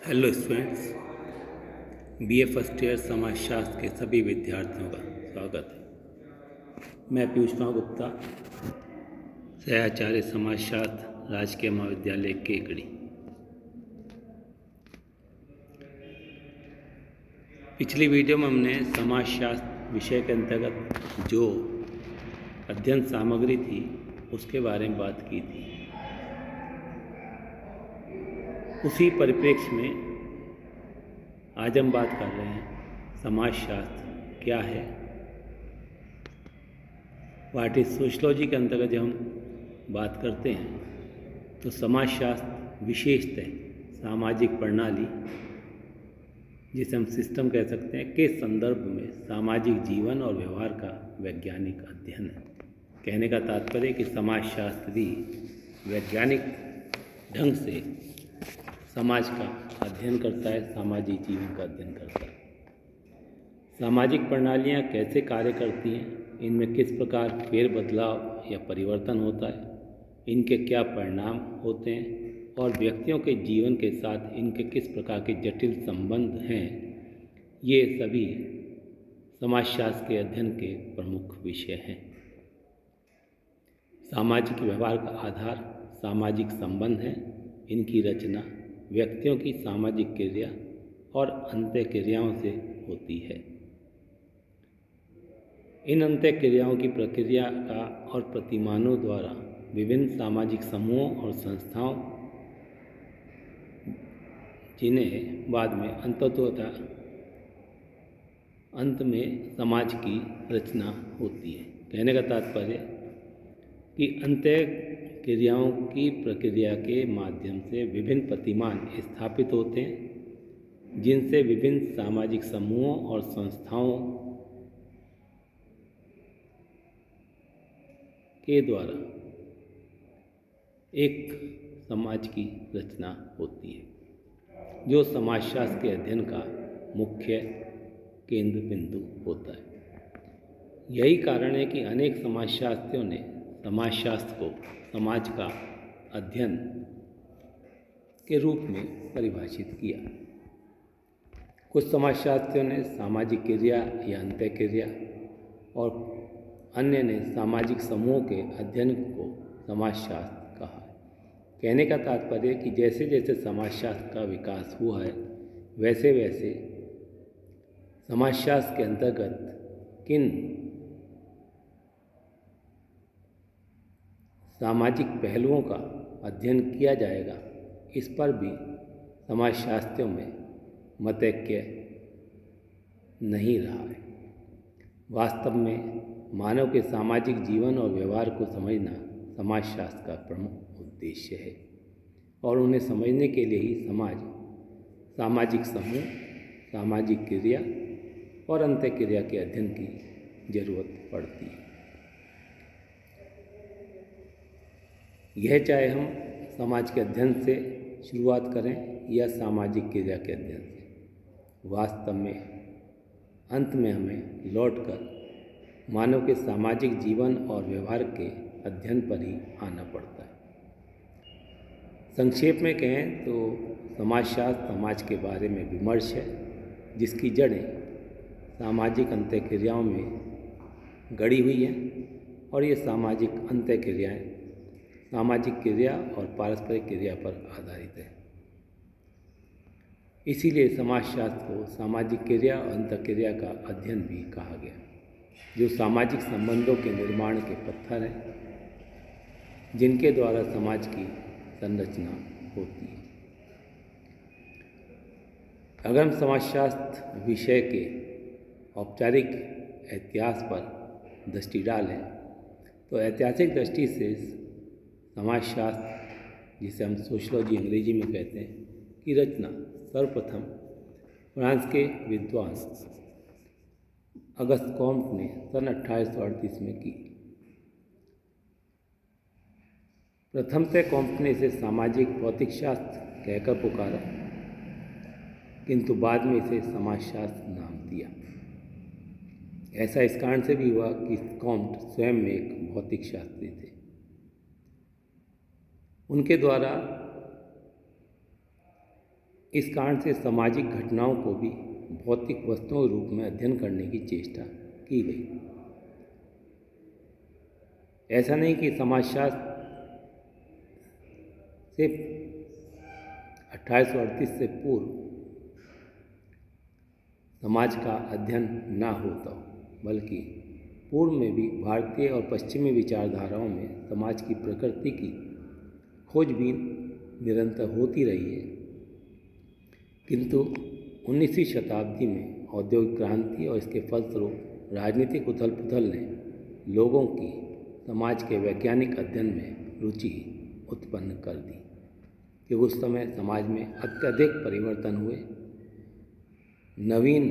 Hello students, BA first year समाजशास्त्र के सभी विद्यार्थियों का स्वागत है। मैं पीयूष कुमार गुप्ता, सहआचार्य समाजशास्त्र, राजकीय महाविद्यालय केकड़ी। पिछली वीडियो में हमने समाजशास्त्र विषय के अंतर्गत जो अध्ययन सामग्री थी उसके बारे में बात की थी। उसी परिप्रेक्ष्य में आज हम बात कर रहे हैं समाजशास्त्र क्या है। व्हाट इज सोशलॉजी के अंतर्गत जब हम बात करते हैं तो समाजशास्त्र विशेषतः सामाजिक प्रणाली, जिसे हम सिस्टम कह सकते हैं, के संदर्भ में सामाजिक जीवन और व्यवहार का वैज्ञानिक अध्ययन है। कहने का तात्पर्य कि समाजशास्त्री वैज्ञानिक ढंग से समाज का अध्ययन करता है, सामाजिक जीवन का अध्ययन करता है। सामाजिक प्रणालियाँ कैसे कार्य करती हैं, इनमें किस प्रकार फेर बदलाव या परिवर्तन होता है, इनके क्या परिणाम होते हैं और व्यक्तियों के जीवन के साथ इनके किस प्रकार के जटिल संबंध हैं, ये सभी समाजशास्त्र के अध्ययन के प्रमुख विषय हैं। सामाजिक व्यवहार का आधार सामाजिक संबंध हैं। इनकी रचना व्यक्तियों की सामाजिक क्रिया और अंतः क्रियाओं से होती है। इन अंतः क्रियाओं की प्रक्रिया का और प्रतिमानों द्वारा विभिन्न सामाजिक समूहों और संस्थाओं, जिन्हें बाद में अंत में समाज की रचना होती है। कहने का तात्पर्य कि अंतः क्रियाओं की प्रक्रिया के माध्यम से विभिन्न प्रतिमान स्थापित होते हैं, जिनसे विभिन्न सामाजिक समूहों और संस्थाओं के द्वारा एक समाज की रचना होती है, जो समाजशास्त्र के अध्ययन का मुख्य केंद्र बिंदु होता है। यही कारण है कि अनेक समाजशास्त्रियों ने समाजशास्त्र को समाज का अध्ययन के रूप में परिभाषित किया। कुछ समाजशास्त्रियों ने सामाजिक क्रिया या अंतः क्रिया और अन्य ने सामाजिक समूहों के अध्ययन को समाजशास्त्र कहा है। कहने का तात्पर्य कि जैसे जैसे समाजशास्त्र का विकास हुआ है, वैसे वैसे समाजशास्त्र के अंतर्गत किन सामाजिक पहलुओं का अध्ययन किया जाएगा, इस पर भी समाजशास्त्रियों में मतैक्य नहीं रहा है। वास्तव में मानव के सामाजिक जीवन और व्यवहार को समझना समाजशास्त्र का प्रमुख उद्देश्य है और उन्हें समझने के लिए ही सामाजिक समूह, सामाजिक क्रिया और अंतः क्रिया के अध्ययन की जरूरत पड़ती है। यह चाहे हम समाज के अध्ययन से शुरुआत करें या सामाजिक क्रिया के अध्ययन से, वास्तव में अंत में हमें लौटकर मानव के सामाजिक जीवन और व्यवहार के अध्ययन पर ही आना पड़ता है। संक्षेप में कहें तो समाजशास्त्र समाज के बारे में विमर्श है, जिसकी जड़ें सामाजिक अंतः क्रियाओं में गड़ी हुई हैं और ये सामाजिक अंतः क्रियाएँ सामाजिक क्रिया और पारस्परिक क्रिया पर आधारित है। इसीलिए समाजशास्त्र को सामाजिक क्रिया और अंतःक्रिया का अध्ययन भी कहा गया, जो सामाजिक संबंधों के निर्माण के पत्थर हैं, जिनके द्वारा समाज की संरचना होती है। अगर हम समाजशास्त्र विषय के औपचारिक इतिहास पर दृष्टि डालें तो ऐतिहासिक दृष्टि से समाजशास्त्र, जिसे हम सोशलॉजी अंग्रेजी में कहते हैं, की रचना सर्वप्रथम फ्रांस के विद्वान अगस्त कॉम्ट ने सन 1838 में की। प्रथमतः कॉम्ट ने इसे सामाजिक भौतिक शास्त्र कहकर पुकारा, किंतु बाद में इसे समाजशास्त्र नाम दिया। ऐसा इस कारण से भी हुआ कि कॉम्ट स्वयं में एक भौतिक शास्त्री थे। उनके द्वारा इस कारण से सामाजिक घटनाओं को भी भौतिक वस्तुओं के रूप में अध्ययन करने की चेष्टा की गई। ऐसा नहीं कि समाजशास्त्र सिर्फ 1838 से पूर्व समाज का अध्ययन ना होता, बल्कि पूर्व में भी भारतीय और पश्चिमी विचारधाराओं में समाज की प्रकृति की खोजबीन निरंतर होती रही है। किंतु 19वीं शताब्दी में औद्योगिक क्रांति और इसके फलस्वरूप राजनीतिक उथल पुथल ने लोगों की समाज के वैज्ञानिक अध्ययन में रुचि उत्पन्न कर दी कि उस समय समाज में अत्यधिक परिवर्तन हुए, नवीन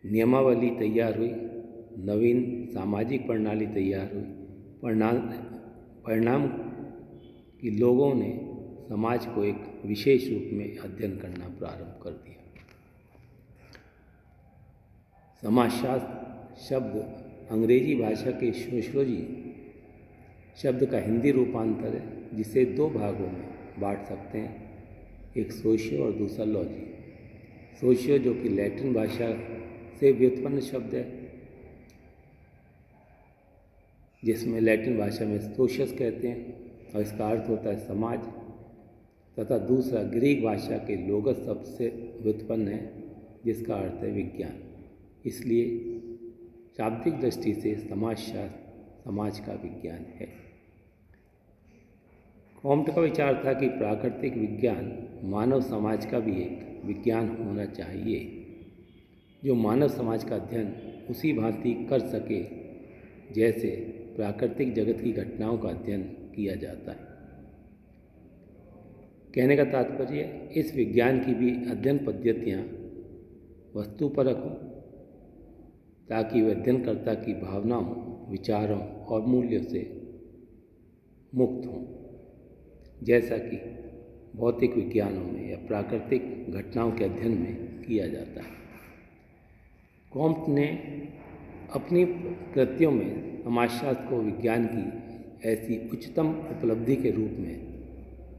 नियमावली तैयार हुई, नवीन सामाजिक प्रणाली तैयार हुई। परिणाम कि लोगों ने समाज को एक विशेष रूप में अध्ययन करना प्रारंभ कर दिया। समाजशास्त्र शब्द अंग्रेजी भाषा के सोशियोलॉजी शब्द का हिंदी रूपांतर है, जिसे दो भागों में बांट सकते हैं, एक सोशियो और दूसरा लॉजी। सोशियो जो कि लैटिन भाषा से व्युत्पन्न शब्द है, जिसमें लैटिन भाषा में सोशस कहते हैं और इसका अर्थ होता है समाज, तथा दूसरा ग्रीक भाषा के लोगस शब्द से व्युत्पन्न है, जिसका अर्थ है विज्ञान। इसलिए शाब्दिक दृष्टि से समाजशास्त्र समाज का विज्ञान है। कॉम्ट का विचार था कि प्राकृतिक विज्ञान मानव समाज का भी एक विज्ञान होना चाहिए, जो मानव समाज का अध्ययन उसी भांति कर सके जैसे प्राकृतिक जगत की घटनाओं का अध्ययन किया जाता है। कहने का तात्पर्य इस विज्ञान की भी अध्ययन पद्धतियाँ वस्तुपरक हों, ताकि वह अध्ययनकर्ता की भावनाओं, विचारों और मूल्यों से मुक्त हों, जैसा कि भौतिक विज्ञानों में या प्राकृतिक घटनाओं के अध्ययन में किया जाता है। कॉम्ट ने अपनी कृतियों में समाजशास्त्र को विज्ञान की ऐसी उच्चतम उपलब्धि के रूप में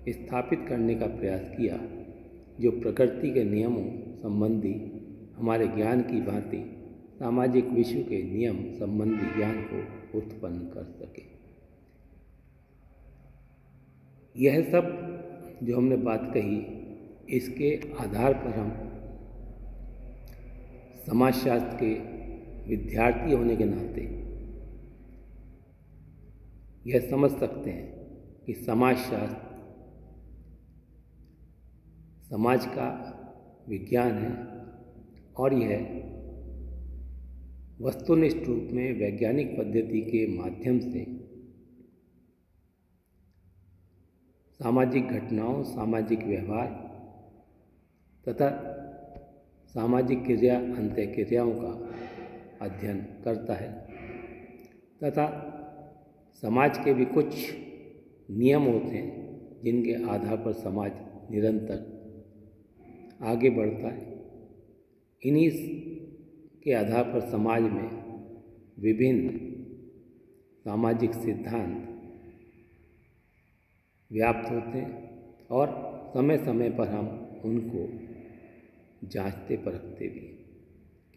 स्थापित करने का प्रयास किया, जो प्रकृति के नियमों संबंधी हमारे ज्ञान की भांति सामाजिक विश्व के नियम संबंधी ज्ञान को उत्पन्न कर सके। यह सब जो हमने बात कही, इसके आधार पर हम समाजशास्त्र के विद्यार्थी होने के नाते यह समझ सकते हैं कि समाजशास्त्र समाज का विज्ञान है और यह वस्तुनिष्ठ रूप में वैज्ञानिक पद्धति के माध्यम से सामाजिक घटनाओं, सामाजिक व्यवहार तथा सामाजिक क्रिया अंतःक्रियाओं का अध्ययन करता है, तथा समाज के भी कुछ नियम होते हैं जिनके आधार पर समाज निरंतर आगे बढ़ता है। इन्हीं के आधार पर समाज में विभिन्न सामाजिक सिद्धांत व्याप्त होते हैं और समय समय पर हम उनको जांचते परखते भी,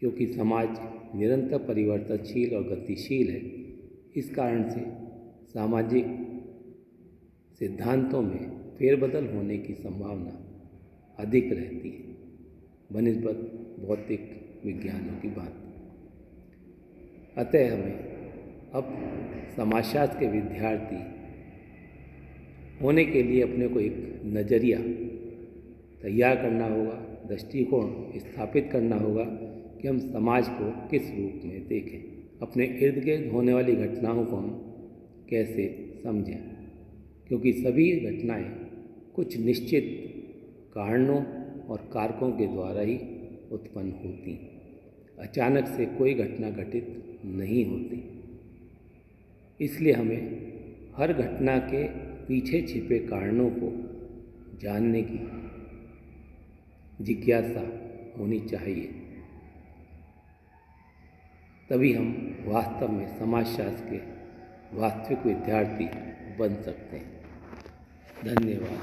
क्योंकि समाज निरंतर परिवर्तनशील और गतिशील है। इस कारण से सामाजिक सिद्धांतों में फेरबदल होने की संभावना अधिक रहती है बनिस्बत भौतिक विज्ञानों की बात। अतः हमें अब समाजशास्त्र के विद्यार्थी होने के लिए अपने को एक नज़रिया तैयार करना होगा, दृष्टिकोण स्थापित करना होगा कि हम समाज को किस रूप में देखें, अपने इर्द गिर्द होने वाली घटनाओं को हम कैसे समझें, क्योंकि सभी घटनाएं कुछ निश्चित कारणों और कारकों के द्वारा ही उत्पन्न होती, अचानक से कोई घटना घटित नहीं होती। इसलिए हमें हर घटना के पीछे छिपे कारणों को जानने की जिज्ञासा होनी चाहिए, तभी हम वास्तव में समाजशास्त्र के वास्तविक विद्यार्थी बन सकते हैं। धन्यवाद।